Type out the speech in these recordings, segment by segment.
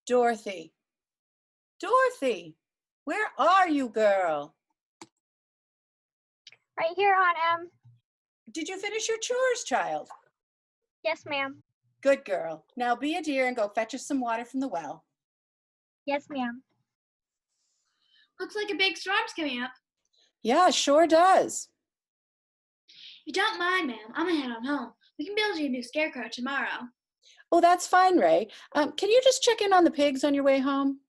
Dorothy. Dorothy, where are you, girl? Right here, Aunt Em. Did you finish your chores, child? Yes, ma'am. Good girl. Now be a dear and go fetch us some water from the well. Yes, ma'am. Looks like a big storm's coming up. Yeah, sure does. If you don't mind, ma'am, I'm gonna head on home. We can build you a new scarecrow tomorrow. Oh, that's fine, Ray. Can you just check in on the pigs on your way home?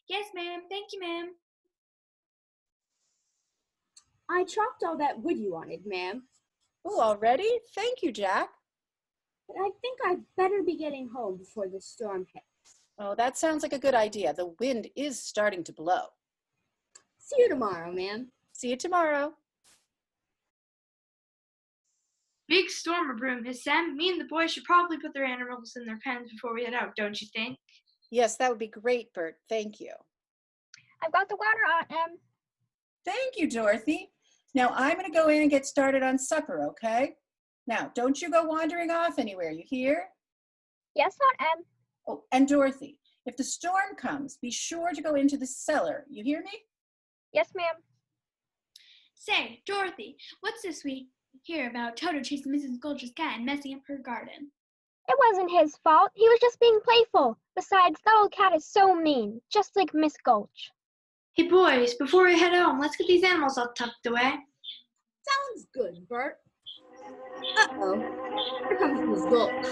Yes, ma'am. Thank you, ma'am. I chopped all that wood you wanted, ma'am. Oh, already? Thank you, Jack. But I think I'd better be getting home before the storm hits. Oh, that sounds like a good idea. The wind is starting to blow. See you tomorrow, ma'am. See you tomorrow. Big storm brewing, Miss Sam. Me and the boys should probably put their animals in their pens before we head out, don't you think? Yes, that would be great, Bert. Thank you. I've got the water, Aunt Em. Thank you, Dorothy. Now I'm going to go in and get started on supper, okay? Now, don't you go wandering off anywhere, you hear? Yes, Aunt Em. Oh, and Dorothy, if the storm comes, be sure to go into the cellar. You hear me? Yes, ma'am. Say, Dorothy, what's this we hear about Toto chasing Mrs. Gulch's cat and messing up her garden? It wasn't his fault. He was just being playful. Besides, that old cat is so mean, just like Miss Gulch. Hey, boys, before we head home, let's get these animals all tucked away. Sounds good, Bert. Uh-oh. Here comes Miss Gulch.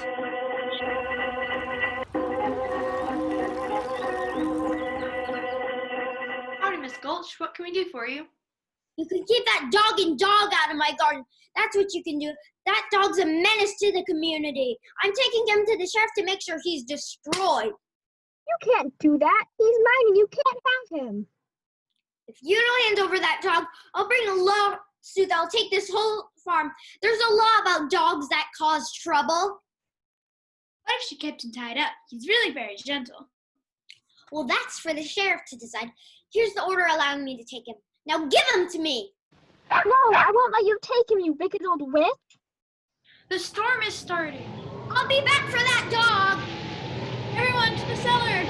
Howdy, Miss Gulch. What can we do for you? You can keep that dog out of my garden. That's what you can do. That dog's a menace to the community. I'm taking him to the sheriff to make sure he's destroyed. You can't do that. He's mine and you can't have him. If you don't hand over that dog, I'll bring a lawsuit that'll take this whole farm. There's a law about dogs that cause trouble. What if she kept him tied up? He's really very gentle. Well, that's for the sheriff to decide. Here's the order allowing me to take him. Now give him to me. No, I won't let you take him, you wicked old witch. The storm is starting. I'll be back for that dog. Everyone to the cellar.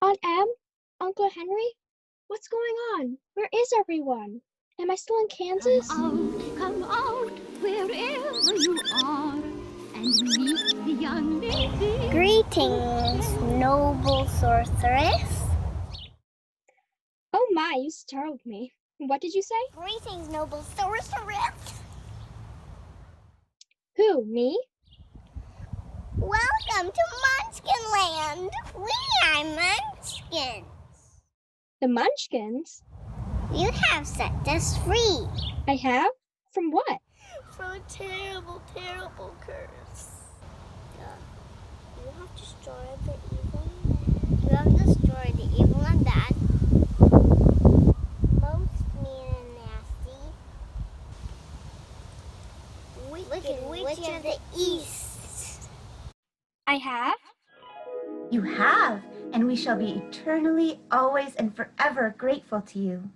Aunt Em? Uncle Henry? What's going on? Where is everyone? Am I still in Kansas? Come out, wherever you are, and meet the young lady. Greetings, noble sorceress. Oh my, you startled me. What did you say? Greetings, noble sorceress. Who, me? Welcome to Munchkin Land. We are Munchkins. The Munchkins? You have set us free. I have? From what? From a terrible, terrible curse. You have destroyed the evil. You have destroyed the evil and bad. Most mean and nasty. Wicked witch of the East. I have? You have, and we shall be eternally, always, and forever grateful to you.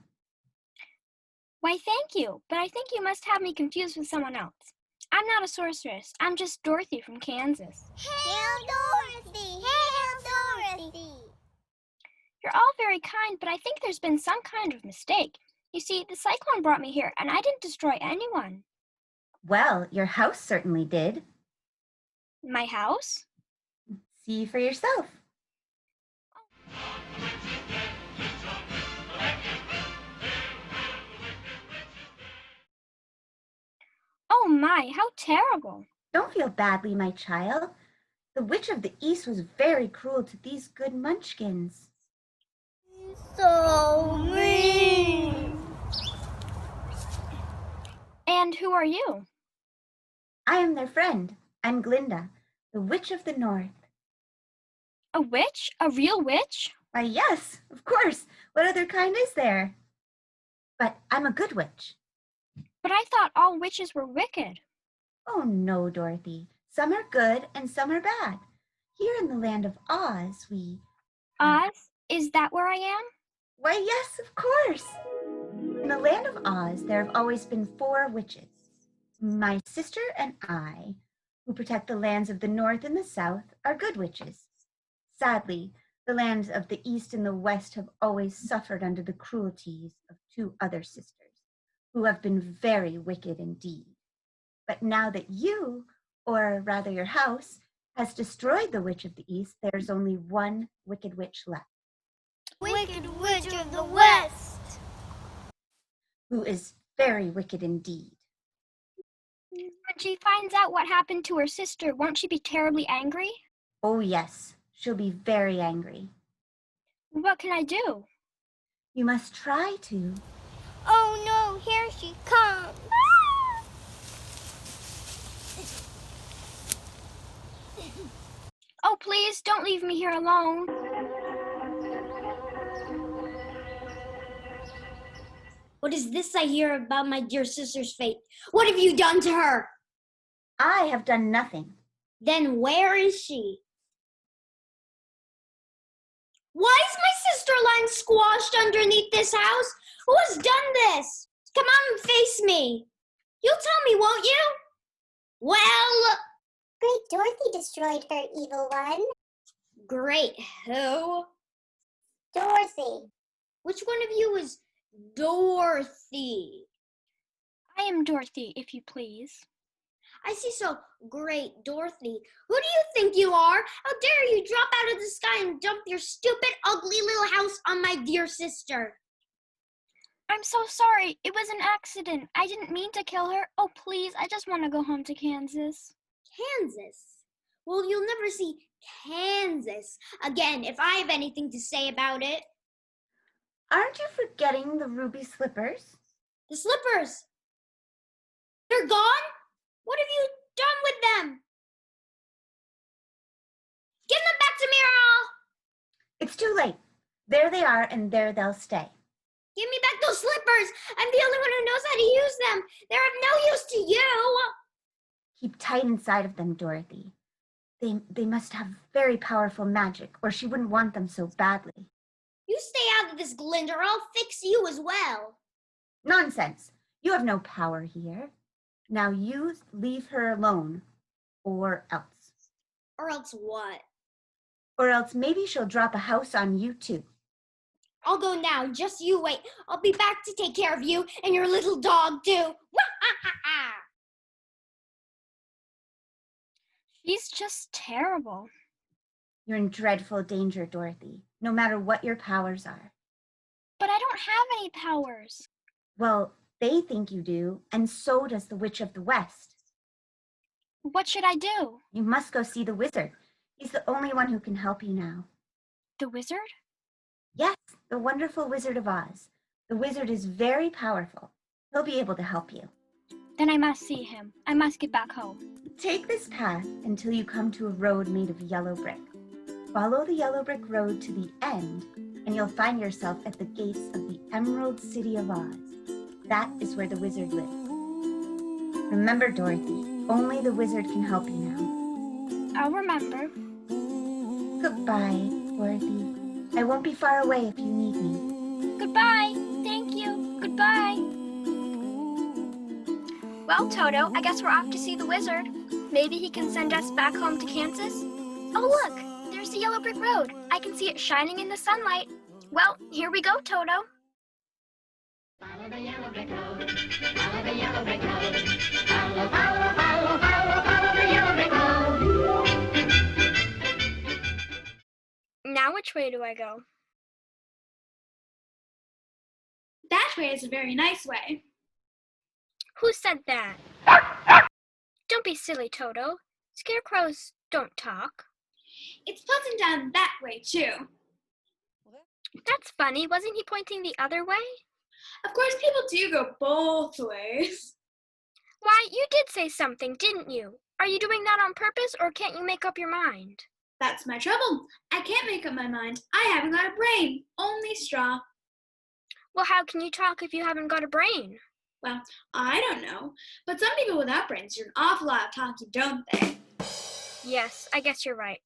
Why, thank you, but I think you must have me confused with someone else. I'm not a sorceress. I'm just Dorothy from Kansas. Hail Dorothy! Hail Dorothy! You're all very kind, but I think there's been some kind of mistake. You see, the cyclone brought me here, and I didn't destroy anyone. Well, your house certainly did. My house? See for yourself. Oh my, how terrible. Don't feel badly, my child. The Witch of the East was very cruel to these good munchkins. So mean. And who are you? I am their friend. I'm Glinda, the Witch of the North. A witch? A real witch? Why, yes, of course. What other kind is there? But I'm a good witch. But I thought all witches were wicked. Oh, no, Dorothy. Some are good and some are bad. Here in the land of Oz, Oz? Is that where I am? Why, yes, of course. In the land of Oz, there have always been 4 witches. My sister and I, who protect the lands of the North and the South, are good witches. Sadly, the lands of the East and the West have always suffered under the cruelties of 2 other sisters, who have been very wicked indeed. But now that you, or rather your house, has destroyed the Witch of the East, there's only one wicked witch left. Wicked Witch of the West. Who is very wicked indeed. When she finds out what happened to her sister, won't she be terribly angry? Oh yes, she'll be very angry. What can I do? You must try to. Oh no, here she comes. Oh, please, don't leave me here alone. What is this I hear about my dear sister's fate? What have you done to her? I have done nothing. Then where is she? Why is my sister lying squashed underneath this house? Who has done this? Come on and face me. You'll tell me, won't you? Well, Great Dorothy destroyed her, evil one. great. Who? Dorothy. Which one of you is Dorothy? I am Dorothy, if you please. I see, so great, Dorothy. Who do you think you are? How dare you drop out of the sky and dump your stupid, ugly little house on my dear sister? I'm so sorry. It was an accident. I didn't mean to kill her. Oh, please, I just want to go home to Kansas. Kansas? Well, you'll never see Kansas again if I have anything to say about it. Aren't you forgetting the ruby slippers? The slippers. They're gone? What have you done with them? Give them back to me or I'll... It's too late. There they are, and there they'll stay. Give me back those slippers. I'm the only one who knows how to use them. They're of no use to you. Keep tight inside of them, Dorothy. They must have very powerful magic, or she wouldn't want them so badly. You stay out of this, Glinda, or I'll fix you as well. Nonsense. You have no power here. Now you leave her alone, or else. Or else what? Or else maybe she'll drop a house on you too. I'll go now. Just you wait. I'll be back to take care of you and your little dog too. She's just terrible. You're in dreadful danger, Dorothy, no matter what your powers are. But I don't have any powers. Well, they think you do, and so does the Witch of the West. What should I do? You must go see the wizard. He's the only one who can help you now. The wizard? Yes, the wonderful Wizard of Oz. The wizard is very powerful. He'll be able to help you. Then I must see him. I must get back home. Take this path until you come to a road made of yellow brick. Follow the yellow brick road to the end, and you'll find yourself at the gates of the Emerald City of Oz. That is where the wizard lives. Remember, Dorothy, only the wizard can help you now. I'll remember. Goodbye, Dorothy. I won't be far away if you need me. Goodbye. Thank you. Goodbye. Well, Toto, I guess we're off to see the wizard. Maybe he can send us back home to Kansas. Oh, look, there's the yellow brick road. I can see it shining in the sunlight. Well, here we go, Toto. Follow the yellow brick road. Follow the yellow brick road. Follow, follow, follow, follow, follow the yellow brick road. Now which way do I go? That way is a very nice way. Who said that? Don't be silly, Toto. Scarecrows don't talk. It's pleasant down that way, too. That's funny. Wasn't he pointing the other way? Of course, people do go both ways. Why, you did say something, didn't you? Are you doing that on purpose, or can't you make up your mind? That's my trouble. I can't make up my mind. I haven't got a brain, only straw. Well, how can you talk if you haven't got a brain? Well, I don't know, but some people without brains do an awful lot of talking, don't they? Yes, I guess you're right.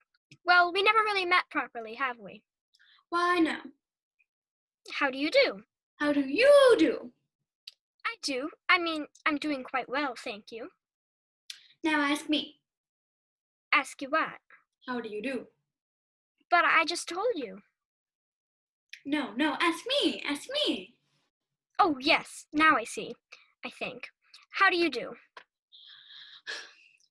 Well, we never really met properly, have we? Why, no. How do you do? How do you do? I do. I mean, I'm doing quite well, thank you. Now ask me. Ask you what? How do you do? But I just told you. No, ask me. Ask me. Oh, yes, now I see, I think. How do you do?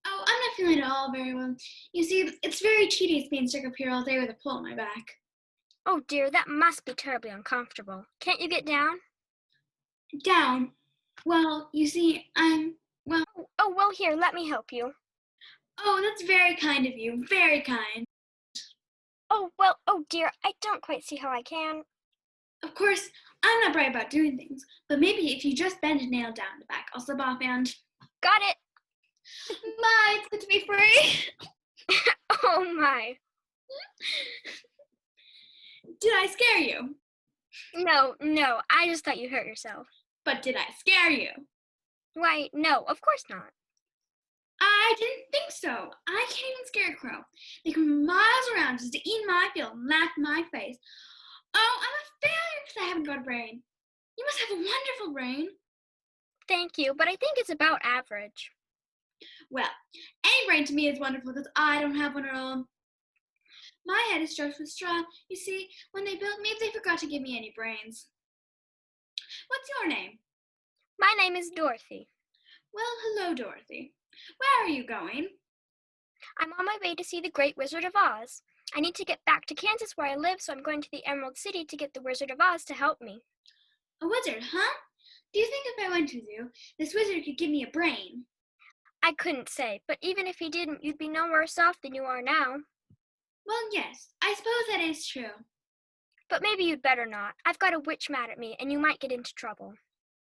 Oh, I'm not feeling at all very well. You see, it's very tedious being stuck up here all day with a pull on my back. Oh dear, that must be terribly uncomfortable. Can't you get down? Down? Well, you see, Oh, well, here, let me help you. Oh, that's very kind of you. Very kind. Oh, well, oh dear, I don't quite see how I can. Of course, I'm not bright about doing things, but maybe if you just bend a nail down the back, I'll slip off and... Got it! My, it's good to be free. Oh my. Did I scare you? No, I just thought you hurt yourself. But did I scare you? Why, no, of course not. I didn't think so. I can't even scare a crow. They come miles around just to eat my field and laugh in my face. Oh, I'm a failure because I haven't got a brain. You must have a wonderful brain. Thank you, but I think it's about average. Well, any brain to me is wonderful because I don't have one at all. My head is stuffed with straw. You see, when they built me, they forgot to give me any brains. What's your name? My name is Dorothy. Well, hello, Dorothy. Where are you going? I'm on my way to see the Great Wizard of Oz. I need to get back to Kansas where I live, so I'm going to the Emerald City to get the Wizard of Oz to help me. A wizard, huh? Do you think if I went with you, this wizard could give me a brain? I couldn't say, but even if he didn't, you'd be no worse off than you are now. Well, yes, I suppose that is true. But maybe you'd better not. I've got a witch mad at me, and you might get into trouble.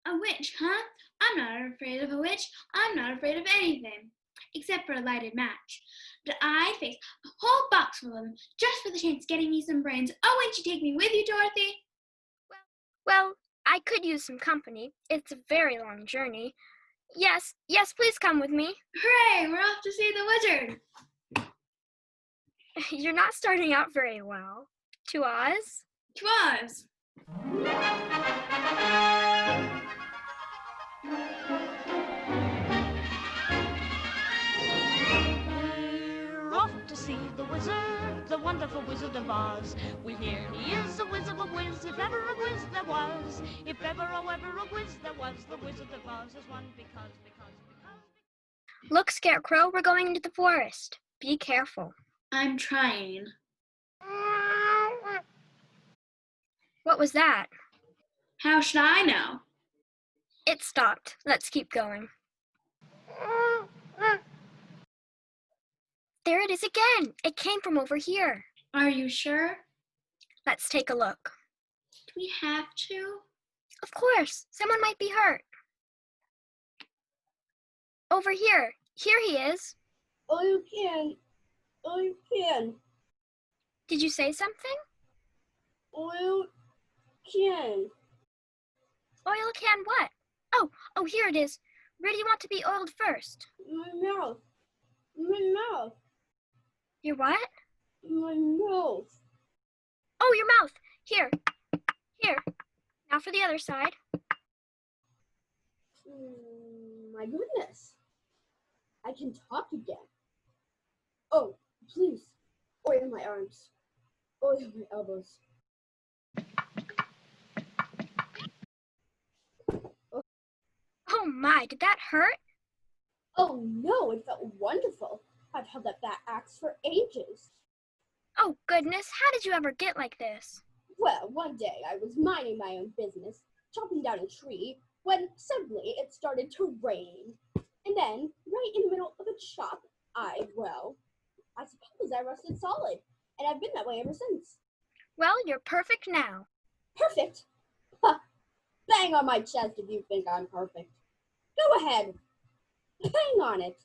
A witch, huh? I'm not afraid of a witch. I'm not afraid of anything, except for a lighted match. But I'd face a whole box full of them just for the chance of getting me some brains. Oh, won't you take me with you, Dorothy? Well, I could use some company. It's a very long journey. Yes, please come with me. Hooray, we're off to see the wizard. You're not starting out very well. To Oz? To Oz. We're off to see the wizard, the wonderful Wizard of Oz. We hear he is a whiz of a whiz, if ever a whiz there was. If ever, oh, ever a whiz there was, the Wizard of Oz is one because. Look, Scarecrow, we're going into the forest. Be careful. I'm trying. What was that? How should I know? It stopped. Let's keep going. There it is again. It came from over here. Are you sure? Let's take a look. Do we have to? Of course. Someone might be hurt. Over here. Here he is. Oh, you can. Oh, you can. Did you say something? Oil can. Oil can what? Oh, here it is. Where do you want to be oiled first? My mouth. My mouth. Your what? My mouth. Oh, your mouth. Here. Now for the other side. My goodness. I can talk again. Oh, please. Oil my arms. Oil my elbows. Oh my, did that hurt? Oh no, it felt wonderful. I've held up that axe for ages. Oh goodness, how did you ever get like this? Well, one day I was minding my own business, chopping down a tree, when suddenly it started to rain. And then, right in the middle of a chop, I suppose I rusted solid. And I've been that way ever since. Well, you're perfect now. Perfect? Ha! Bang on my chest if you think I'm perfect. Go ahead. Hang on it.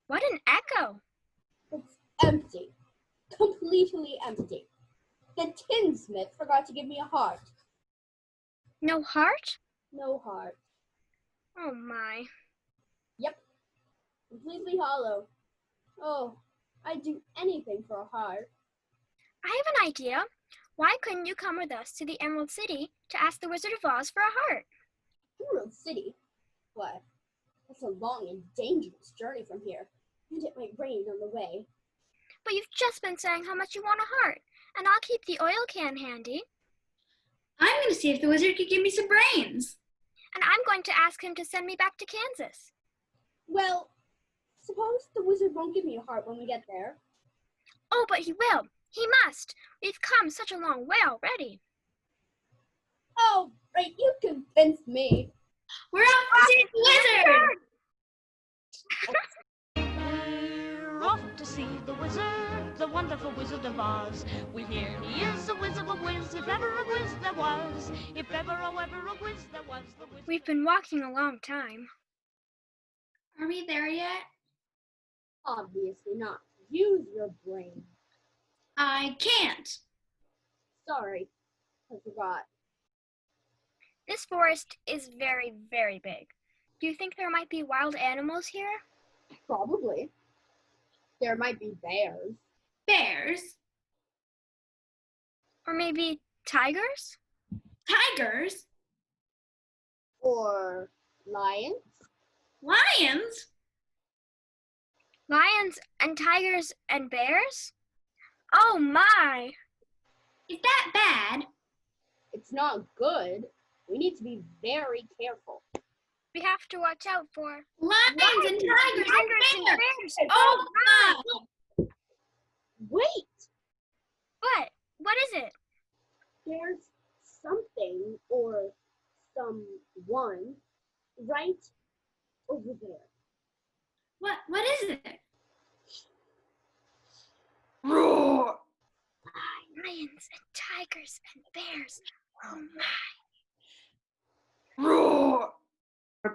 What an echo! It's empty. Completely empty. The tinsmith forgot to give me a heart. No heart? No heart. Oh my. Yep. Completely hollow. Oh, I'd do anything for a heart. I have an idea. Why couldn't you come with us to the Emerald City to ask the Wizard of Oz for a heart? Emerald City? What? That's a long and dangerous journey from here, and it might rain on the way. But you've just been saying how much you want a heart, and I'll keep the oil can handy. I'm going to see if the wizard could give me some brains. And I'm going to ask him to send me back to Kansas. Well, suppose the wizard won't give me a heart when we get there. Oh, but he will. He must. We've come such a long way already. Oh, right, you convinced me. We're off to see the wizard! We're off to see the wizard, the wonderful Wizard of Oz. We hear he is a whiz of a whiz, if ever a whiz there was. If ever, oh, ever a whiz there was, the wizard. We've been walking a long time. Are we there yet? Obviously not. Use your brain. I can't. Sorry, I forgot. This forest is very, very big. Do you think there might be wild animals here? Probably. There might be bears. Bears? Or maybe tigers? Tigers? Or lions. Lions? Lions and tigers and bears? Oh my! Is that bad? It's not good. We need to be very careful. We have to watch out for Lions and tigers and bears! bears. Oh my! Wait! What? What is it? There's something or someone right over there. What is it? Roar! Lions and tigers and bears. Oh my. Roar!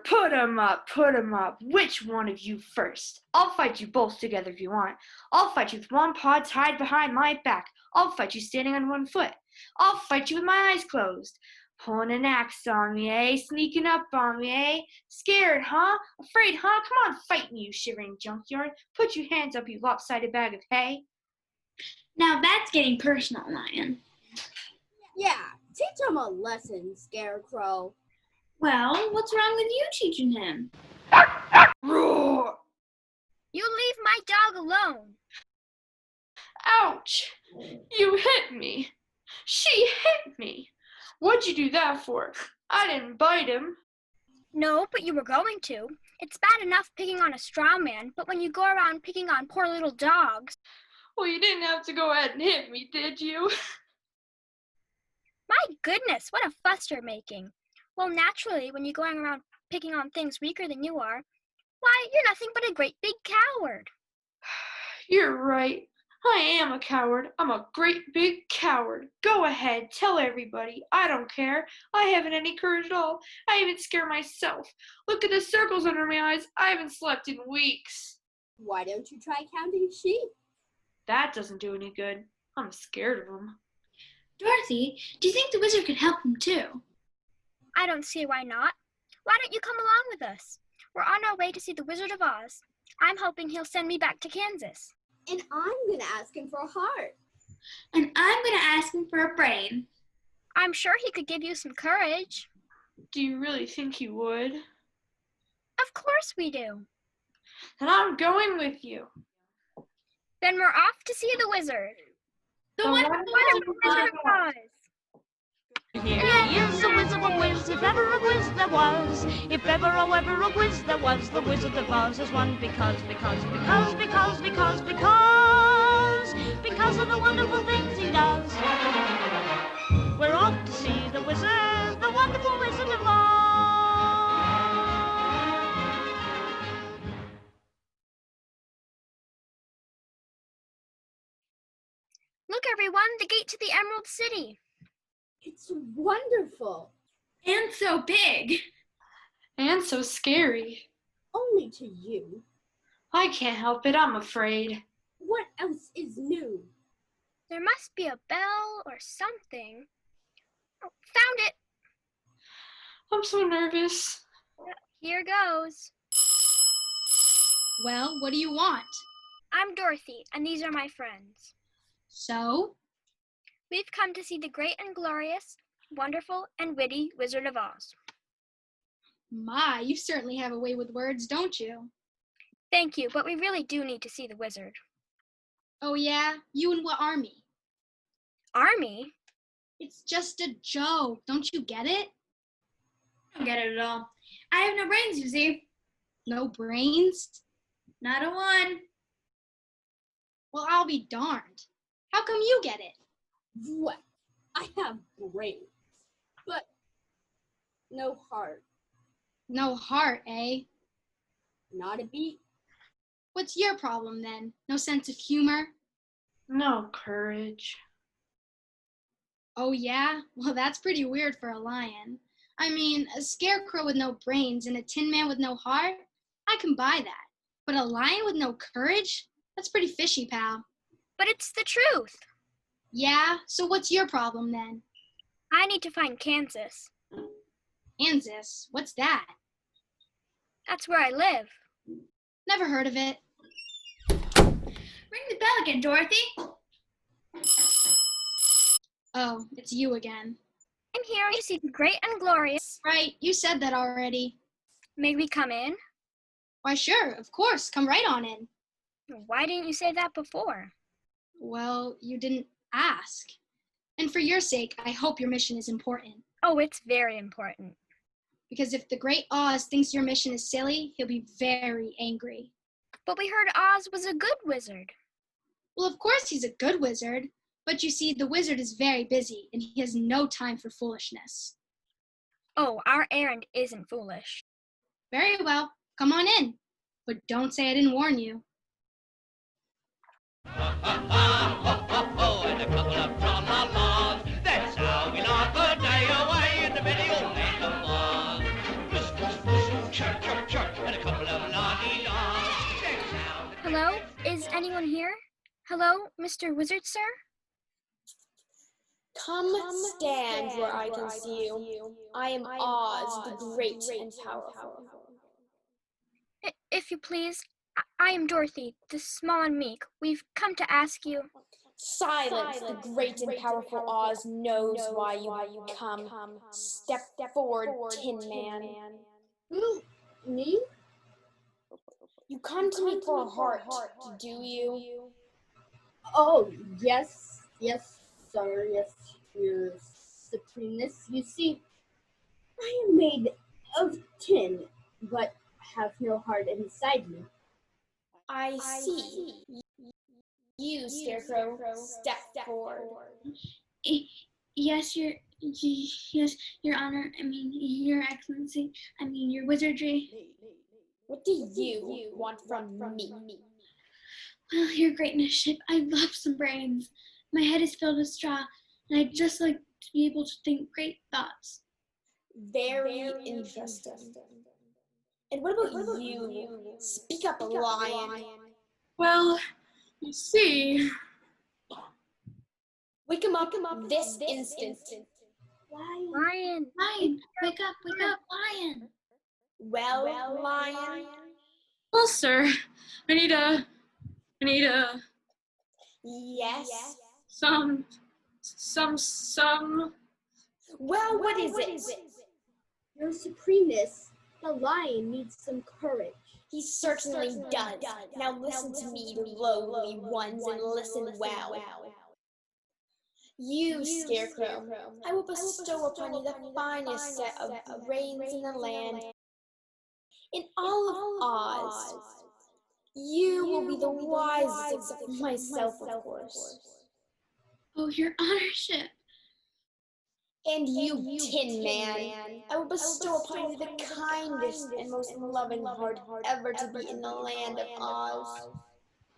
Put 'em up, put 'em up. Which one of you first? I'll fight you both together if you want. I'll fight you with one paw tied behind my back. I'll fight you standing on one foot. I'll fight you with my eyes closed. Pulling an axe on me, eh? Sneaking up on me, eh? Scared, huh? Afraid, huh? Come on, fight me, you shivering junkyard. Put your hands up, you lopsided bag of hay. Now that's getting personal, Lion. Yeah, teach him a lesson, Scarecrow. Well, what's wrong with you teaching him? Roar! You leave my dog alone. Ouch! You hit me. She hit me. What'd you do that for? I didn't bite him. No, but you were going to. It's bad enough picking on a straw man, but when you go around picking on poor little dogs. Well, you didn't have to go ahead and hit me, did you? My goodness, what a fuss you're making. Well, naturally, when you're going around picking on things weaker than you are, why, you're nothing but a great big coward. You're right. I am a coward. I'm a great big coward. Go ahead, tell everybody. I don't care. I haven't any courage at all. I even scare myself. Look at the circles under my eyes. I haven't slept in weeks. Why don't you try counting sheep? That doesn't do any good. I'm scared of them. Dorothy, do you think the wizard could help him too? I don't see why not. Why don't you come along with us? We're on our way to see the Wizard of Oz. I'm hoping he'll send me back to Kansas. And I'm gonna ask him for a heart. And I'm going to ask him for a brain. I'm sure he could give you some courage. Do you really think he would? Of course we do. Then I'm going with you. Then we're off to see the wizard. The wonderful Wizard of Oz. Here he is, a whiz of a whiz, if ever a whiz there was. If ever, oh, ever a whiz there was, the Wizard of Oz is one because of the wonderful things he does. We're off to see the wizard, the wonderful Wizard of Oz. Look, everyone, the gate to the Emerald City. It's wonderful. And so big. And so scary. Only to you. I can't help it, I'm afraid. What else is new? There must be a bell or something. Oh, found it. I'm so nervous. Here goes. Well, what do you want? I'm Dorothy, and these are my friends. So? We've come to see the great and glorious, wonderful and witty Wizard of Oz. My, you certainly have a way with words, don't you? Thank you, but we really do need to see the wizard. Oh yeah? You in what army? Army? It's just a joke. Don't you get it? I don't get it at all. I have no brains, you see. No brains? Not a one. Well, I'll be darned. How come you get it? What? I have brains, but no heart. No heart, eh? Not a beat. What's your problem then? No sense of humor? No courage. Oh yeah? Well, that's pretty weird for a lion. I mean, a scarecrow with no brains and a tin man with no heart? I can buy that. But a lion with no courage? That's pretty fishy, pal. But it's the truth. Yeah? So what's your problem then? I need to find Kansas. Kansas? What's that? That's where I live. Never heard of it. Ring the bell again, Dorothy. Oh, it's you again. I'm here to see the great and glorious. Right, you said that already. May we come in? Why, sure, of course. Come right on in. Why didn't you say that before? Well, you didn't ask. And for your sake, I hope your mission is important. Oh, it's very important. Because if the Great Oz thinks your mission is silly, he'll be very angry. But we heard Oz was a good wizard. Well, of course he's a good wizard. But you see, the wizard is very busy, and he has no time for foolishness. Oh, our errand isn't foolish. Very well, come on in. But don't say I didn't warn you. And a couple of tra-la-las. That's how we laugh a day away in the merry old land of Oz. Chirp, chirp, chirp, and a couple of la-dee-da's. Hello? Is anyone here? Hello, Mr. Wizard, sir? Come stand where I can see you. I am Oz, the great and powerful. If you please, I am Dorothy, the small and meek. We've come to ask you. Silence, the great and powerful Oz knows why you have come. Step forward, Tin Man. Who? Me? You come to me for a heart, do you? Oh, yes, sir, yes, your supremeness. You see, I am made of tin, but have no heart inside me. I see. You, Scarecrow, step forward. Yes, Your Honor. I mean, Your Excellency. I mean, Your Wizardry. What do you want from me? Well, Your Greatness, I love some brains. My head is filled with straw, and I'd just like to be able to think great thoughts. Very interesting. And what about you? Speak up, Lion. Well, you see... Wake him up this instant. Lion. Lion, wake up, Lion. Well, Lion? Well, sir, I need a... Yes? Some... Well, what is it? Your supremeness, the lion needs some courage. He certainly does. Now listen to me, you lowly ones, and listen well. You, Scarecrow, I will bestow upon you the finest set of brains in the land. In all of Oz, you will be the wisest, except myself, of course. Oh, Your Honorship. And you, Tin Man, I will bestow upon you the kindest and most loving heart ever to be in the land of Oz.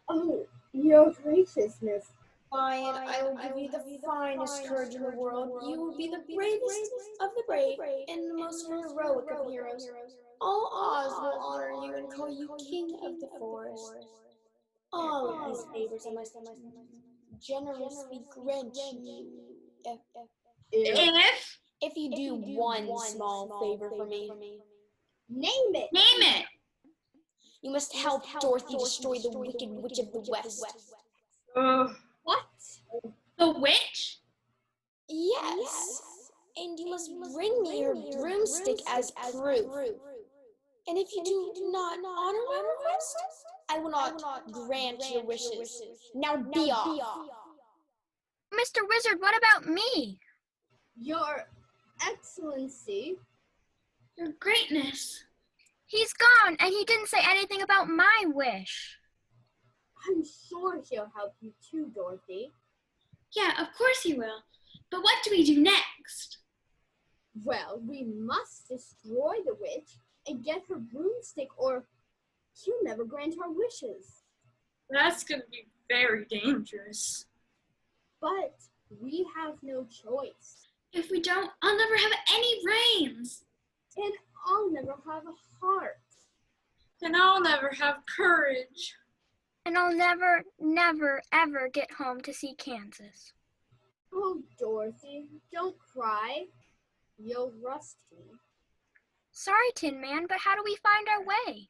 Oh, your graciousness. Lion, I will give you the finest courage in the world. You will be the bravest of the brave and the most heroic of heroes. All Oz will honor you and call you king of the forest. All of these favors I must generously grant you if you do one small favor for me. Name it. Name it. You must help Dorothy destroy the Wicked Witch of the West. What? The witch? Yes. And you must bring me her broomstick as proof. And if you do not honor my request, I will not grant your wishes. Now be off. Mr. Wizard, what about me? Your Excellency. Your greatness. He's gone, and he didn't say anything about my wish. I'm sure he'll help you too, Dorothy. Yeah, of course he will. But what do we do next? Well, we must destroy the witch and get her broomstick, or she'll never grant our wishes. That's going to be very dangerous. But we have no choice. If we don't, I'll never have any brains. And I'll never have a heart. And I'll never have courage. And I'll never, never, ever get home to see Kansas. Oh, Dorothy, don't cry. You'll rust me. Sorry, Tin Man, but how do we find our way?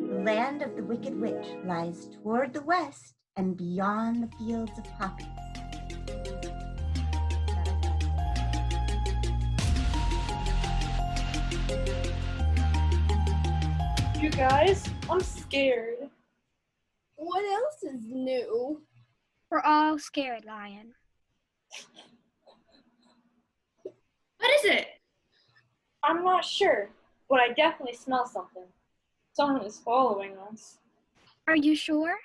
The land of the Wicked Witch lies toward the west and beyond the fields of poppies. You guys, I'm scared. What else is new? We're all scared, Lion. What is it? I'm not sure, but I definitely smell something. Someone is following us. Are you sure?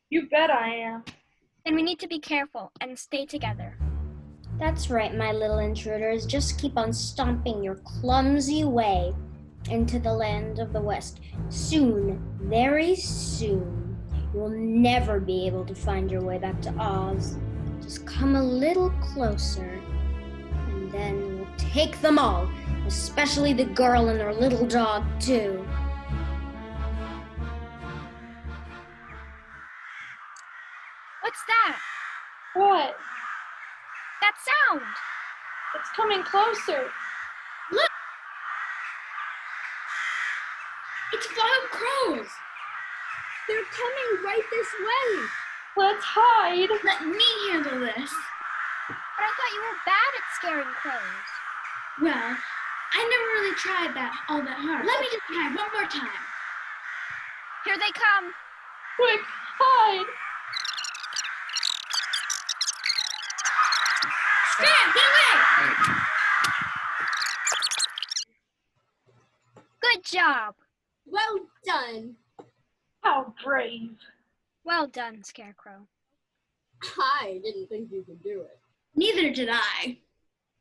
You bet I am. Then we need to be careful and stay together. That's right, my little intruders. Just keep on stomping your clumsy way into the land of the West. Soon, very soon, you will never be able to find your way back to Oz. Just come a little closer, and then we'll take them all, especially the girl and her little dog, too. What's that? What? That sound! It's coming closer. Look! It's a flock of crows. They're coming right this way. Let's hide. Let me handle this. But I thought you were bad at scaring crows. Well, I never really tried that all that hard. Let me just try one more time. Here they come. Quick, hide. Scram, get away! Good job. Well done. How brave. Well done, Scarecrow. I didn't think you could do it. Neither did I.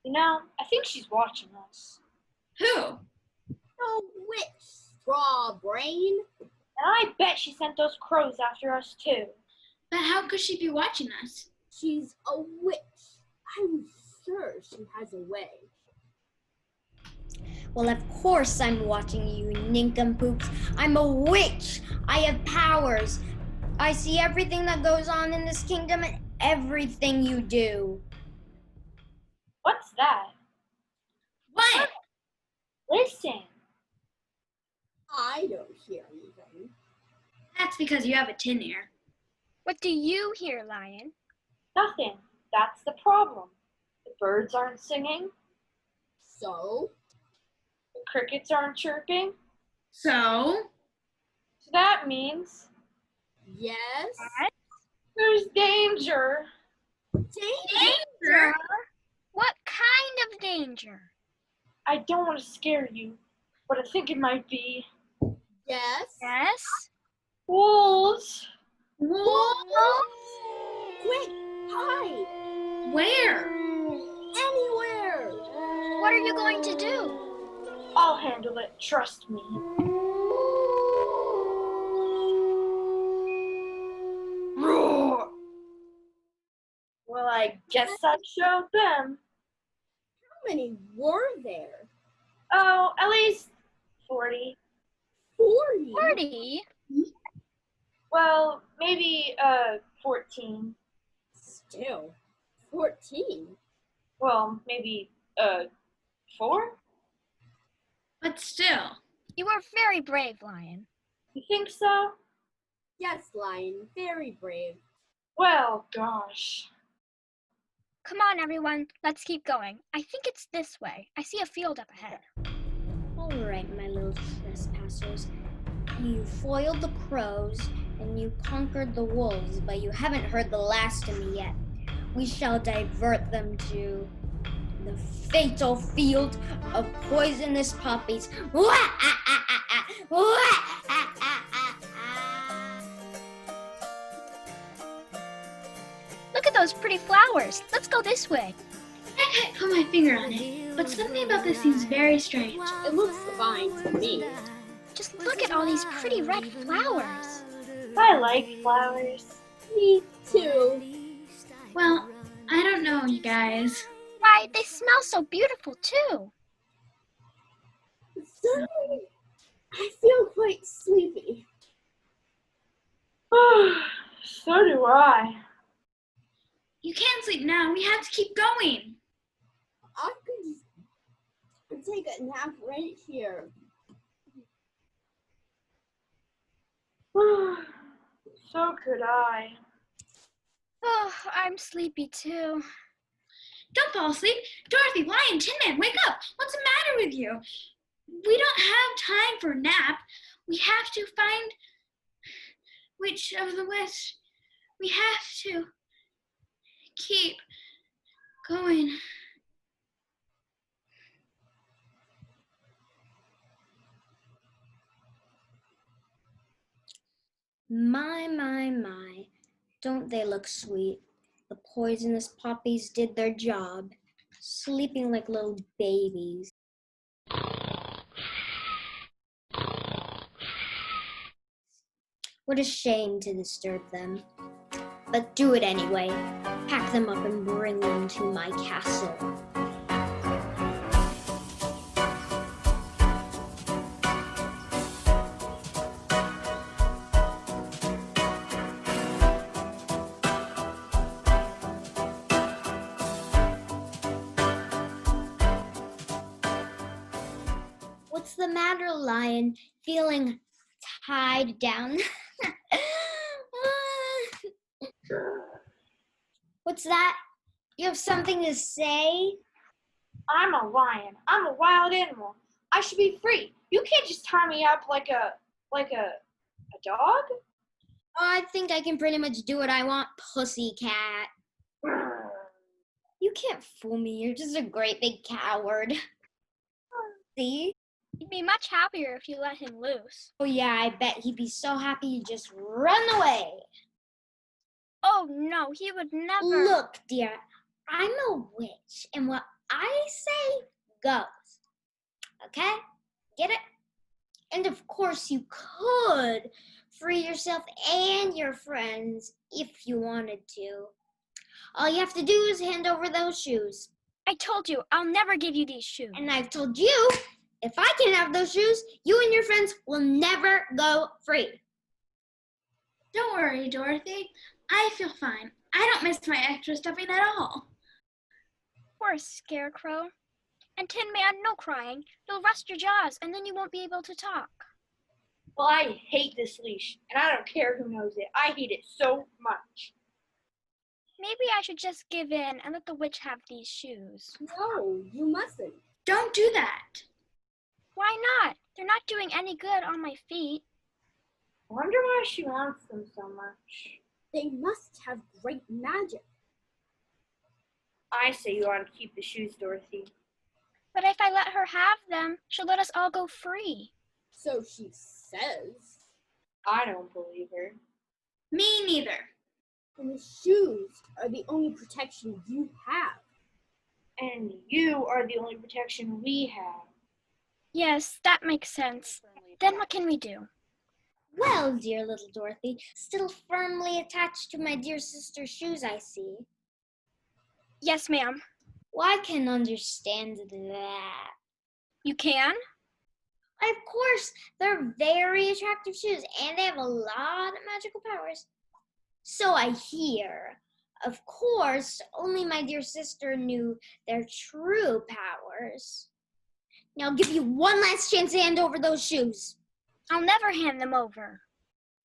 You know, I think she's watching us. Who? Oh, witch, straw brain. And I bet she sent those crows after us too. But how could she be watching us? She's a witch. I'm sure she has a way. Well, of course I'm watching you, nincompoops. I'm a witch. I have powers. I see everything that goes on in this kingdom and everything you do. What's that? What? Listen. I don't hear anything. That's because you have a tin ear. What do you hear, Lion? Nothing. That's the problem. The birds aren't singing. So? The crickets aren't chirping. So? So that means Yes? there's danger. Danger? What kind of danger? I don't want to scare you, but I think it might be Yes? Yes? wolves. Wolves? Quick, hide! Where? Anywhere! What are you going to do? I'll handle it, trust me. Roar! Well, I guess I showed them. How many were there? Oh, at least 40. 40? 40? Well, maybe 14. Still, 14? Well, maybe 4? But still. You are very brave, Lion. You think so? Yes, Lion, very brave. Well, gosh. Come on, everyone. Let's keep going. I think it's this way. I see a field up ahead. All right, my little trespassers. You foiled the crows and you conquered the wolves, but you haven't heard the last of me yet. We shall divert them to the fatal field of poisonous poppies. Look at those pretty flowers. Let's go this way. I can't put my finger on it, but something about this seems very strange. It looks fine to me. Just look at all these pretty red flowers. I like flowers. Me too. Well, I don't know, you guys. Why, they smell so beautiful, too. Suddenly, I feel quite sleepy. So do I. You can't sleep now. We have to keep going. I could just take a nap right here. So could I. Oh, I'm sleepy, too. Don't fall asleep. Dorothy, Lion, Tin Man, wake up. What's the matter with you? We don't have time for a nap. We have to find which of the West. We have to keep going. My. Don't they look sweet? The poisonous poppies did their job, sleeping like little babies. What a shame to disturb them. But do it anyway. Pack them up and bring them to my castle. What's the matter, Lion? Feeling tied down? What's that? You have something to say? I'm a lion. I'm a wild animal. I should be free. You can't just tie me up like a dog. I think I can pretty much do what I want, pussycat. You can't fool me. You're just a great big coward. See? He'd be much happier if you let him loose. Oh yeah, I bet he'd be so happy you'd just run away. Oh, no, he would never. Look, dear, I'm a witch, and what I say goes. Okay? Get it? And of course you could free yourself and your friends if you wanted to. All you have to do is hand over those shoes. I told you, I'll never give you these shoes. And I've told you, if I can have those shoes, you and your friends will never go free. Don't worry, Dorothy. I feel fine. I don't miss my extra stuffing at all. Poor Scarecrow. And Tin Man, no crying. You'll rust your jaws, and then you won't be able to talk. Well, I hate this leash, and I don't care who knows it. I hate it so much. Maybe I should just give in and let the witch have these shoes. No, you mustn't. Don't do that. Why not? They're not doing any good on my feet. I wonder why she wants them so much. They must have great magic. I say you ought to keep the shoes, Dorothy. But if I let her have them, she'll let us all go free. So she says. I don't believe her. Me neither. And the shoes are the only protection you have. And you are the only protection we have. Yes, that makes sense. Then what can we do? Well, dear little Dorothy, still firmly attached to my dear sister's shoes, I see. Yes, ma'am. Well, I can understand that. You can? Of course, they're very attractive shoes and they have a lot of magical powers. So I hear. Of course, only my dear sister knew their true powers. Now I'll give you one last chance to hand over those shoes. I'll never hand them over.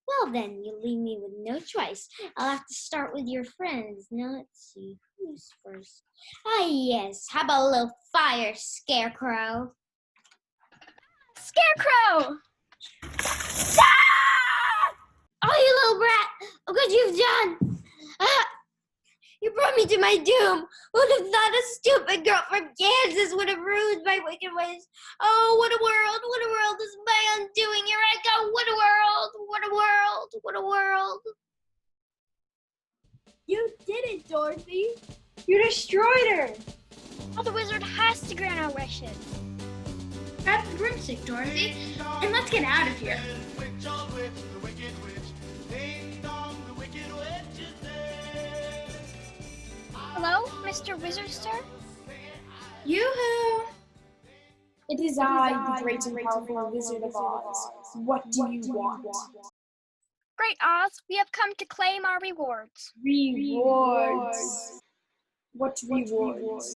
Well then, you leave me with no choice. I'll have to start with your friends. Now let's see, who's first? Ah yes, how about a little fire, Scarecrow? Scarecrow! Oh, you little brat! Look what you've done! Ah, you brought me to my doom! Who'd have thought a stupid girl from Kansas would have ruined my wicked ways? Oh, what a world is my undoing! Here I go! What a world! What a world! What a world! You did it, Dorothy. You destroyed her. Oh, the wizard has to grant our wishes. Grab the broomstick, Dorothy, and let's get out of here. Hello, Mr. Wizard, sir? Yoo-hoo! It is I, the great and powerful Wizard of Oz. What do you want? Great Oz, we have come to claim our rewards. Rewards. What rewards?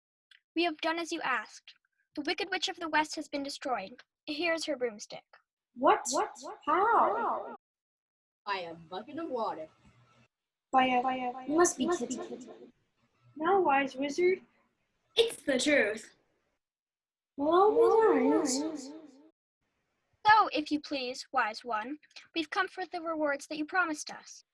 We have done as you asked. The Wicked Witch of the West has been destroyed. Here is her broomstick. What? How? By a bucket of water. You must be kidding. No, wise wizard. It's the truth. Well, wizards. So, if you please, wise one, we've come for the rewards that you promised us.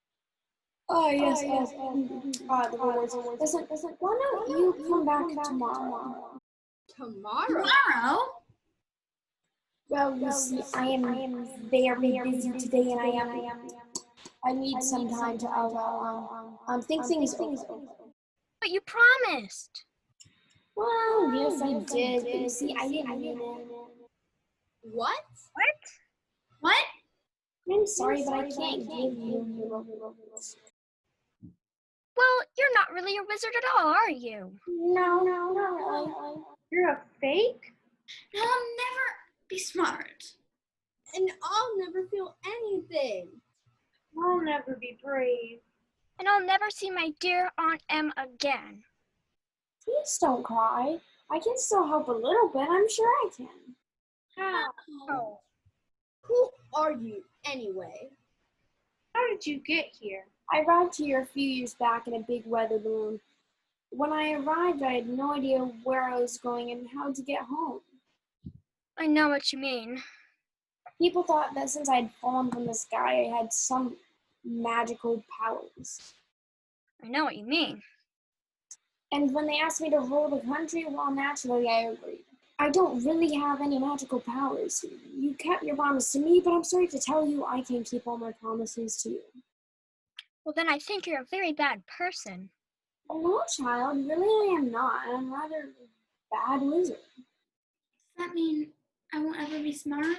Oh, yes. The rewards. Listen, why don't you come back tomorrow? Tomorrow? Well, you see, I am very busy today, and I need some time to think things over. But you promised. Well, yes, I did. But you see, I didn't mean it. What? What? I'm sorry, but I can't give you rewards. Well, you're not really a wizard at all, are you? No, not really. You're a fake? Now I'll never be smart. And I'll never feel anything. I'll never be brave. And I'll never see my dear Aunt Em again. Please don't cry. I can still help a little bit. I'm sure I can. How? Oh. Who are you, anyway? How did you get here? I arrived here a few years back in a big weather balloon. When I arrived, I had no idea where I was going and how to get home. I know what you mean. People thought that since I had fallen from the sky, I had some magical powers. I know what you mean. And when they asked me to rule the country, well, naturally, I agreed. I don't really have any magical powers. You kept your promise to me, but I'm sorry to tell you, I can't keep all my promises to you. Well, then I think you're a very bad person. Oh, no, child, really I am not. I'm rather a bad wizard. Does that mean I won't ever be smart?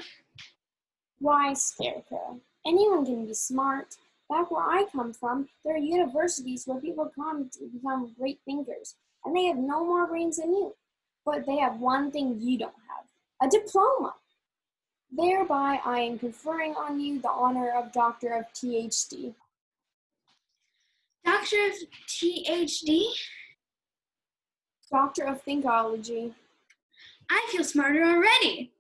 Why, Scarecrow? Anyone can be smart. Back where I come from, there are universities where people come to become great thinkers, and they have no more brains than you. But they have one thing you don't have, a diploma. Thereby, I am conferring on you the honor of Doctor of THD. Doctor of THD? Doctor of Thinkology. I feel smarter already.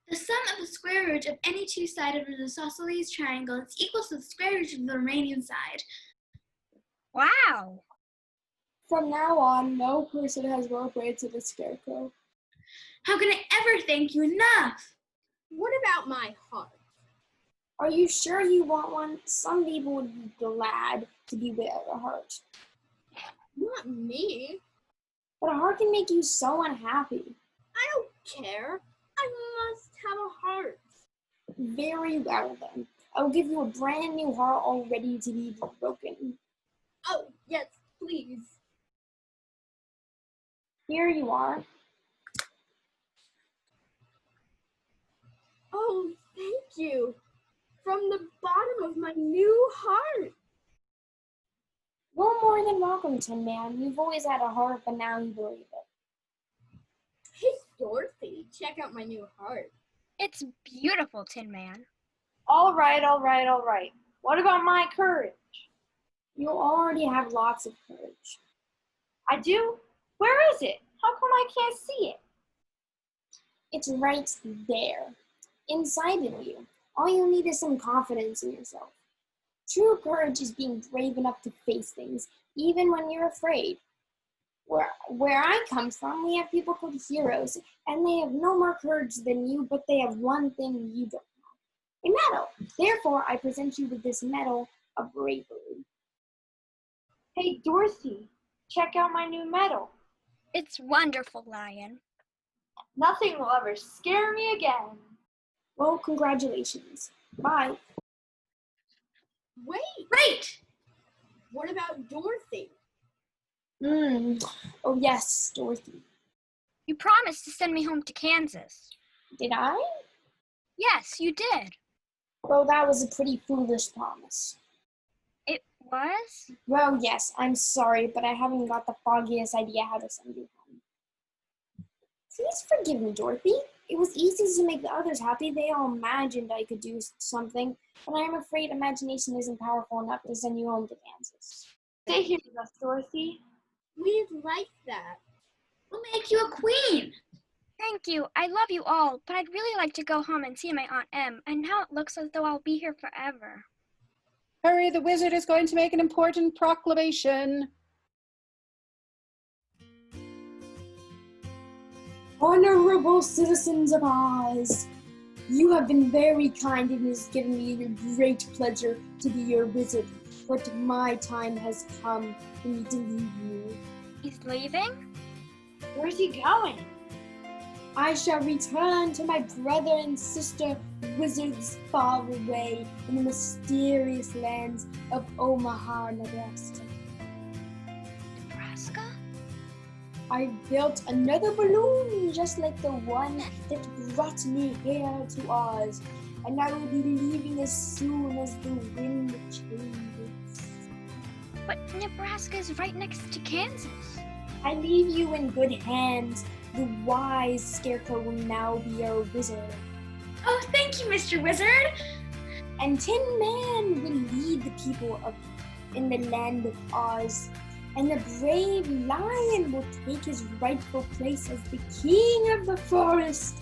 The sum of the square root of any two-sided of the isosceles triangle is equal to the square root of the remaining side. Wow! From now on, no person has more brains than a Scarecrow. How can I ever thank you enough? What about my heart? Are you sure you want one? Some people would be glad to be without a heart. Not me. But a heart can make you so unhappy. I don't care. I must have a heart. Very well then. I will give you a brand new heart all ready to be broken. Oh, yes, please. Here you are. Oh, thank you. From the bottom of my new heart. You're more than welcome, Tin Man. You've always had a heart, but now you believe it. Hey, Dorothy, check out my new heart. It's beautiful, Tin Man. All right, all right, all right. What about my courage? You already have lots of courage. I do? Where is it? How come I can't see it? It's right there, inside of you. All you need is some confidence in yourself. True courage is being brave enough to face things, even when you're afraid. Where I come from, we have people called heroes, and they have no more courage than you, but they have one thing you don't have, a medal. Therefore, I present you with this medal of bravery. Hey, Dorothy, check out my new medal. It's wonderful, Lion. Nothing will ever scare me again. Well, congratulations. Bye. Wait, Great! what about Dorothy? Oh yes, Dorothy. You promised to send me home to Kansas. Did I? Yes, you did. Well, that was a pretty foolish promise. It was? Well, yes, I'm sorry, but I haven't got the foggiest idea how to send you home. Please forgive me, Dorothy. It was easy to make the others happy. They all imagined I could do something, but I'm afraid imagination isn't powerful enough to send you home to Kansas. Stay here with us, Dorothy. We'd like that. We'll make you a queen. Thank you. I love you all, but I'd really like to go home and see my Aunt Em, and now it looks as though I'll be here forever. Hurry, the wizard is going to make an important proclamation. Honorable citizens of Oz, you have been very kind and it has given me a great pleasure to be your wizard, but my time has come for me to leave you. He's leaving? Where's he going? I shall return to my brother and sister wizards far away in the mysterious lands of Omaha, Nebraska. Nebraska? I built another balloon just like the one that brought me here to Oz, and I will be leaving as soon as the wind changes. But Nebraska is right next to Kansas. I leave you in good hands. The wise Scarecrow will now be your wizard. Oh, thank you, Mr. Wizard. And Tin Man will lead the people in the land of Oz. And the brave lion will take his rightful place as the king of the forest.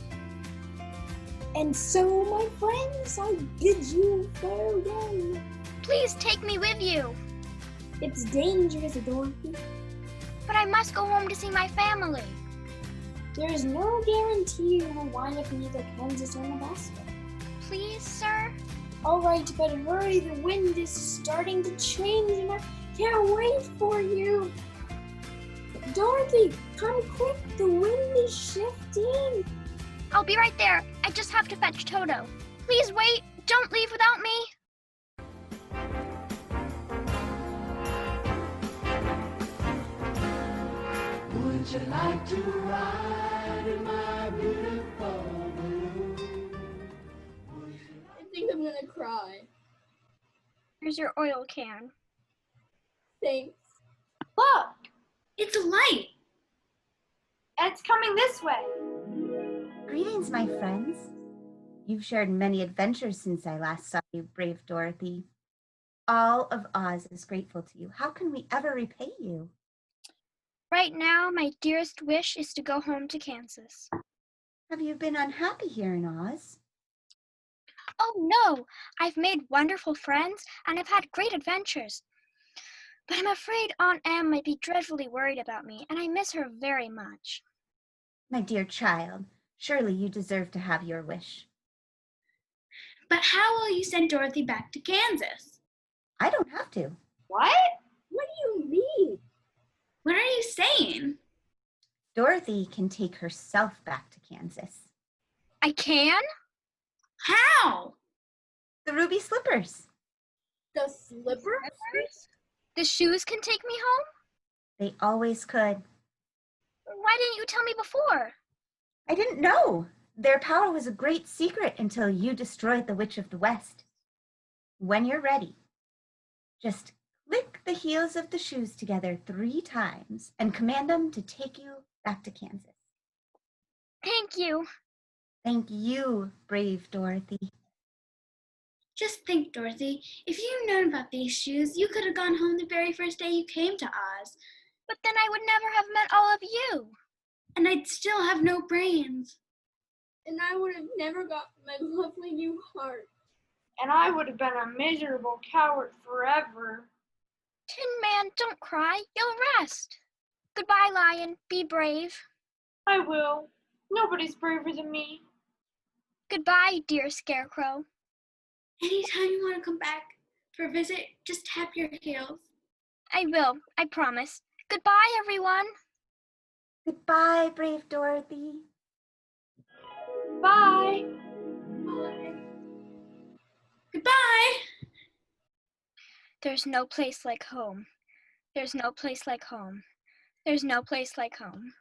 And so, my friends, I bid you farewell. Please take me with you. It's dangerous, Dorothy. But I must go home to see my family. There is no guarantee you will wind up in either Kansas or Nebraska. Please, sir? All right, but hurry, the wind is starting to change and I can't wait for you. Dorothy, come quick, the wind is shifting. I'll be right there. I just have to fetch Toto. Please wait. Don't leave without me. Would you like to ride in my beautiful balloon? I think I'm gonna cry. Here's your oil can. Thanks. Look, It's a light. it's coming this way. Greetings, my friends. You've shared many adventures since I last saw you, brave Dorothy. All of Oz is grateful to you. How can we ever repay you? Right now, my dearest wish is to go home to Kansas. Have you been unhappy here in Oz? Oh, no. I've made wonderful friends, and I've had great adventures. But I'm afraid Aunt Em might be dreadfully worried about me, and I miss her very much. My dear child, surely you deserve to have your wish. But how will you send Dorothy back to Kansas? I don't have to. What? What do you mean? What are you saying? Dorothy can take herself back to Kansas. I can? How? The ruby slippers. The slippers? The shoes can take me home? They always could. Why didn't you tell me before? I didn't know. Their power was a great secret until you destroyed the Witch of the West. When you're ready, just click the heels of the shoes together 3 times and command them to take you back to Kansas. Thank you. Thank you, brave Dorothy. Just think, Dorothy, if you'd known about these shoes, you could have gone home the very first day you came to Oz. But then I would never have met all of you. And I'd still have no brains. And I would have never got my lovely new heart. And I would have been a miserable coward forever. Tin Man, don't cry. You'll rest. Goodbye, Lion. Be brave. I will. Nobody's braver than me. Goodbye, dear Scarecrow. Anytime you want to come back for a visit, just tap your heels. I will, I promise. Goodbye, everyone. Goodbye, brave Dorothy. Bye. Goodbye. There's no place like home. There's no place like home. There's no place like home.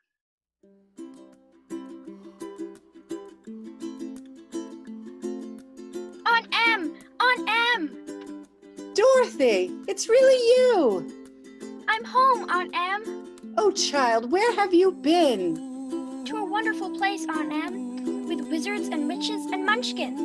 On M! On M! Dorothy, it's really you. I'm home, Aunt Em. Oh, child, where have you been? To a wonderful place, Aunt Em, with wizards and witches and munchkins.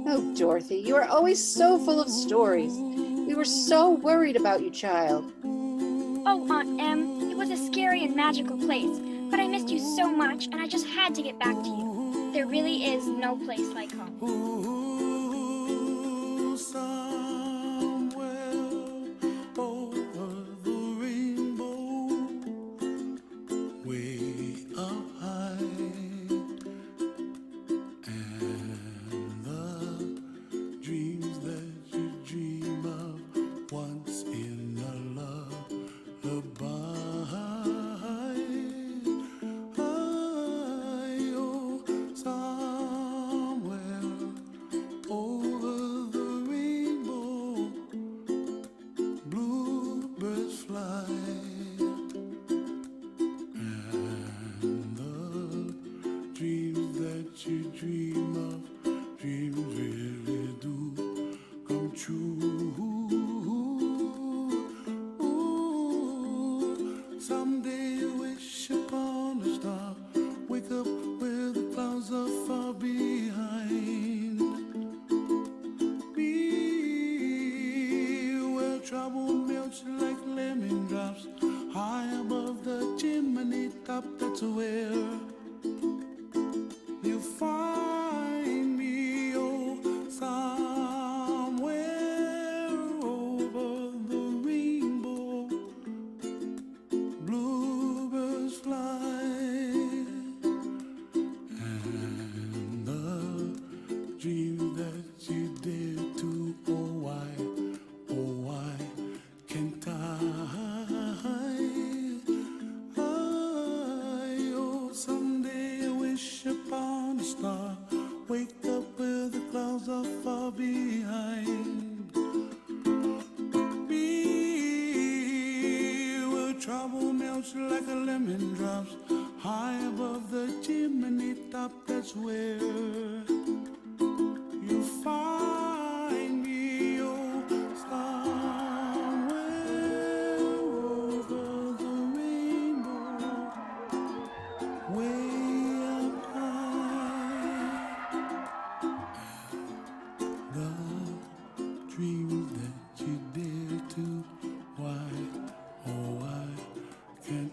Oh, Dorothy, you are always so full of stories. We were so worried about you, child. Oh, Aunt Em, it was a scary and magical place, but I missed you so much, and I just had to get back to you. There really is no place like home. Like a lemon drops high above the chimney top. That's where you find me, oh, somewhere over the rainbow, way up high. The dreams that you dare to, why, oh why can't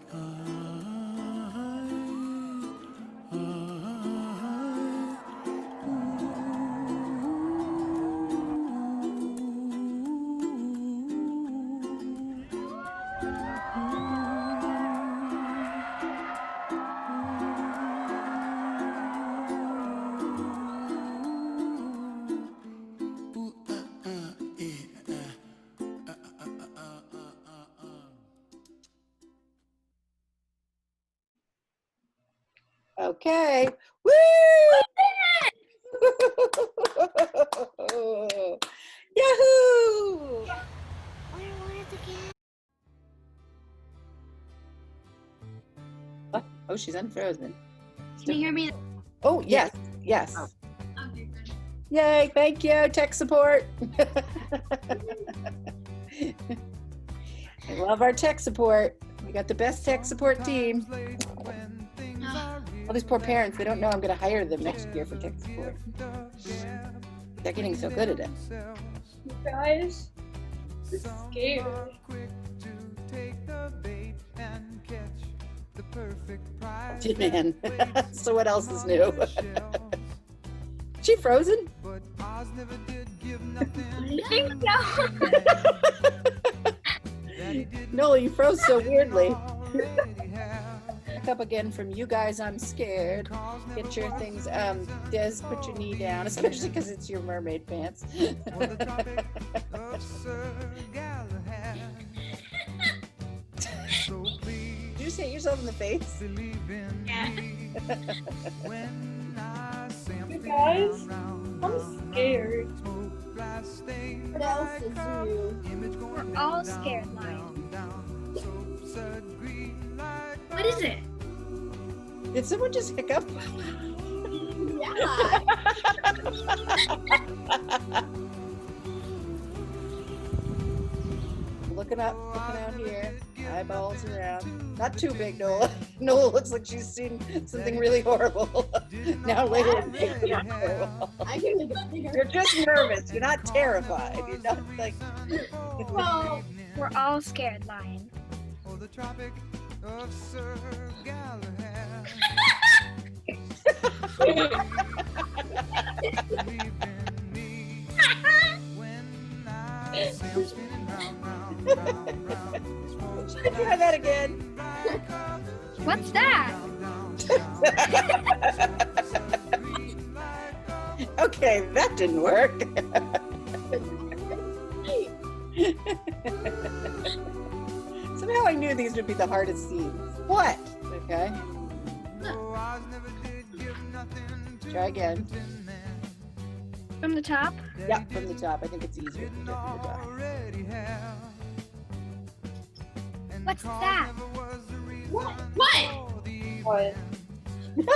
Okay. Woo! Yahoo! Oh, she's unfrozen. Can you hear me? Oh, yes, yes. Oh. Okay, good. Yay, thank you, tech support. I love our tech support. We got the best tech support team. All these poor parents, they don't know I'm going to hire them next year for tech support. They're getting so good at it. You guys, I'm scared. Man. So what else is new? She frozen? I think so. Nola, you froze so weirdly. Back up again from you guys, I'm scared. Get your things, Des, put your knee down, especially because it's your mermaid pants. Did you just hit yourself in the face? Yeah. You guys, I'm scared. What else is new? We're all scared, Lion. What is it? Did someone just hiccup? Yeah. Looking up, looking out here, eyeballs around. Not too big, Nola. Nola looks like she's seen something really horrible. Now later, I can make it bigger. you're just nervous. You're not terrified. You're not like. Well, we're all scared, Lion. Should I try that again? What's that? Okay, that didn't work. Somehow I knew these would be the hardest scenes. What? Okay. Try again. From the top? Yeah, from the top. I think it's easier to do from the top. What's that? What? What? Look!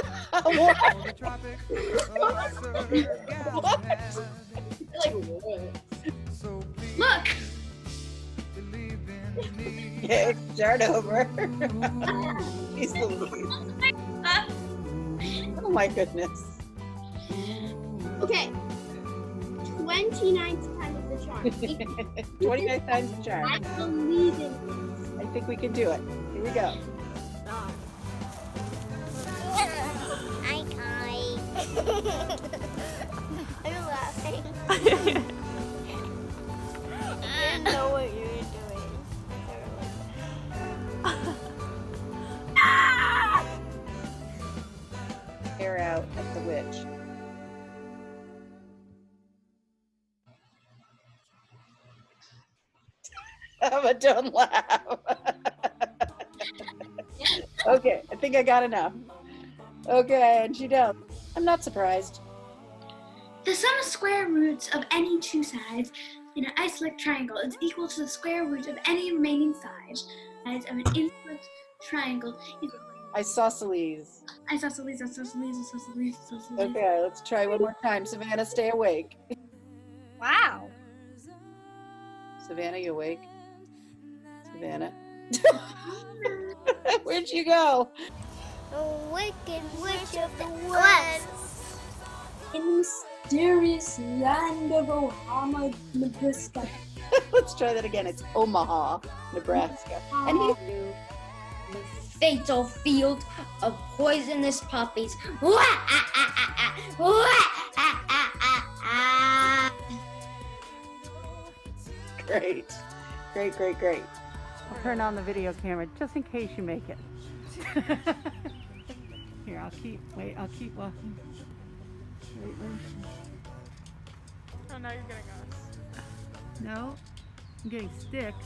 Okay, start over. He's the lead. Oh my goodness. Okay. 29 times the charm. 29 times the I charm. believe in this. I think we can do it. Here we go. Hi, Kai. Are you laughing? I didn't know what you were doing. Air out at the witch. But don't laugh. Okay, I think I got enough. Okay, and she does. I'm not surprised. The sum of square roots of any two sides in an isosceles triangle is equal to the square root of any remaining sides of an isosceles triangle. Isosceles. Isosceles. Okay, let's try one more time. Savannah, stay awake. Wow. Savannah, you awake? Savannah? Where'd you go? The wicked witch of the west. In the mysterious land of Omaha, Nebraska. Let's try that again. It's Omaha, Nebraska. And he The fatal field of poisonous poppies. great. Great. I'll turn on the video camera just in case you make it. Here, I'll keep walking. Wait. Oh, now you're getting us. No, I'm getting sticks.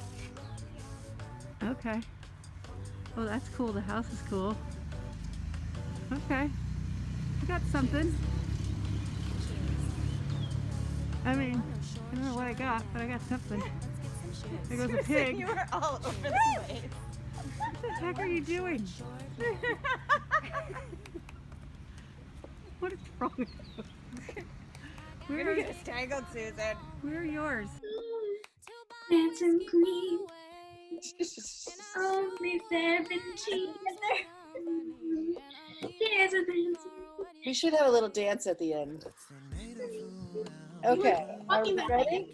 Okay. Oh, that's cool. The house is cool. Okay. I got something. I mean, I don't know what I got, but I got something. There goes a pig. You were all over the place. What the heck are you doing? What is wrong with you? You're gonna get us tangled, Susan. Where are yours? Dancing queen. Only 17. We should have a little dance at the end. Okay, are we ready?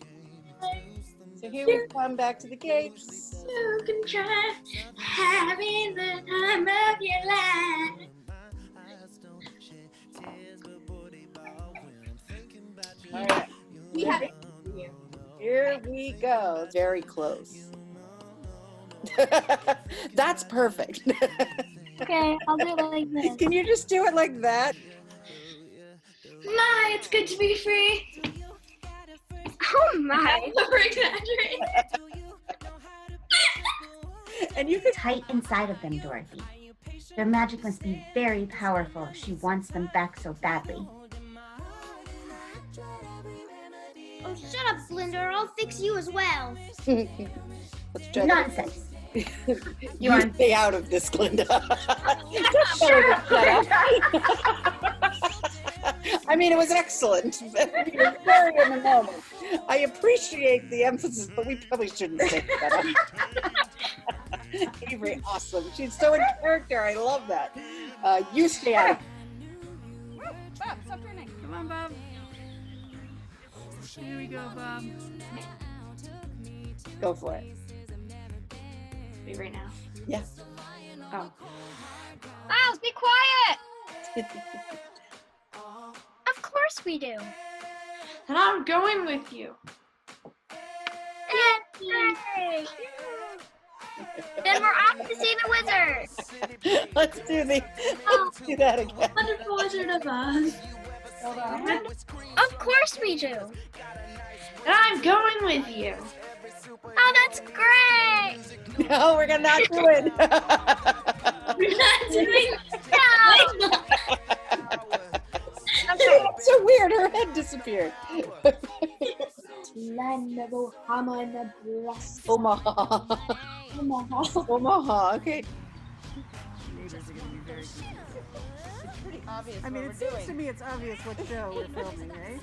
So here we come back to the gates. You can try having the time of your life. All right. We have it. Here we go. Very close. That's perfect. Okay, I'll do it like this. Can you just do it like that? My, it's good to be free. Oh my. Over exaggerating. And you can Tight inside of them, Dorothy. Their magic must be very powerful if she wants them back so badly. Oh, shut up, Glinda, or I'll fix you as well. Let's try that. Nonsense. You stay out of this, Glinda. Shut up. I mean, it was excellent. You were very in the moment. I appreciate the emphasis, but we probably shouldn't say that. Avery, awesome. She's so in character. I love that. You stay out. Bob, stop turning. Come on, Bob. Here we go, Bob. Go for it. Wait, right now. Yeah. Oh. Miles, be quiet! Of course we do. And I'm going with you. Yay! Then we're off to see the wizard. Let's do that again. Wonderful Wizard of Oz. Of course we do. And I'm going with you. Oh, that's great. No, we're gonna not do it. We're not doing No. It's so weird. Her head disappeared. Land of Omaha, Nebraska. Omaha. Omaha. Omaha. Okay. Neighbors are gonna be very confused. It's pretty obvious. I mean, it seems to me it's obvious what show we're filming, right?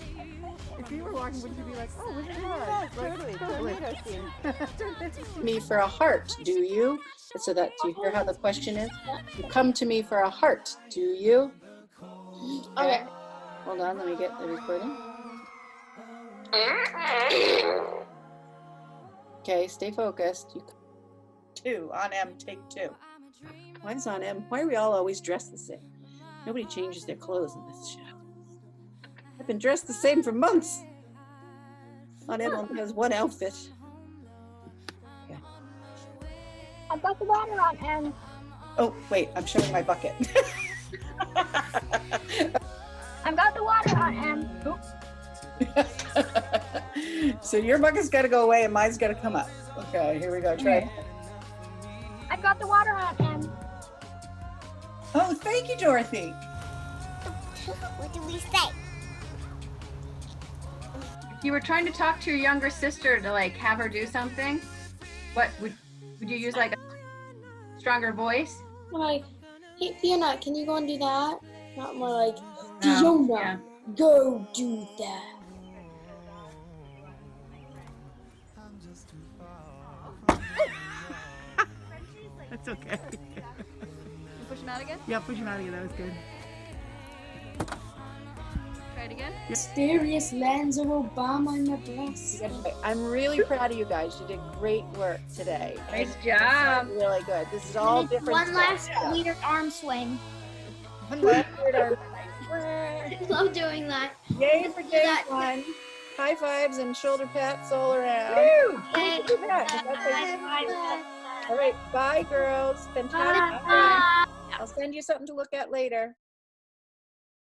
If you were walking, wouldn't you be like, oh, Wizard of Oz? Like, totally. Me for a heart, do you? So that, do you hear how the question is? You come to me for a heart, do you? Okay. Hold on, let me get the recording. Okay, stay focused. You two on M, take two. Mine's on M. Why are we all always dressed the same? Nobody changes their clothes in this show. I've been dressed the same for months. On M only has one outfit. Okay. I've got the water on and Oh, wait, I'm showing my bucket. I've got the water on and So your bucket's got to go away and mine's got to come up. Okay, here we go. Try it. I've got the water on and Oh, thank you, Dorothy. What do we say? You were trying to talk to your younger sister to like have her do something. What would you use, like a stronger voice? Like, hey, Fiona, can you go and do that? Not more like, No, Fiona, yeah. go do that. That's okay. You push him out again? Yeah, push him out again. That was good. Try it again. Mysterious lands of Obama, Nebraska. I'm really proud of you guys. You did great work today. Nice job. Really good. This is all different one stuff. last Yeah. weird arm swing. One last weird arm. I love doing that. Yay for day That- one. High fives and shoulder pats all around. Yay. Do that, 'cause that's how you- All right, bye girls. Fantastic. Bye. I'll send you something to look at later.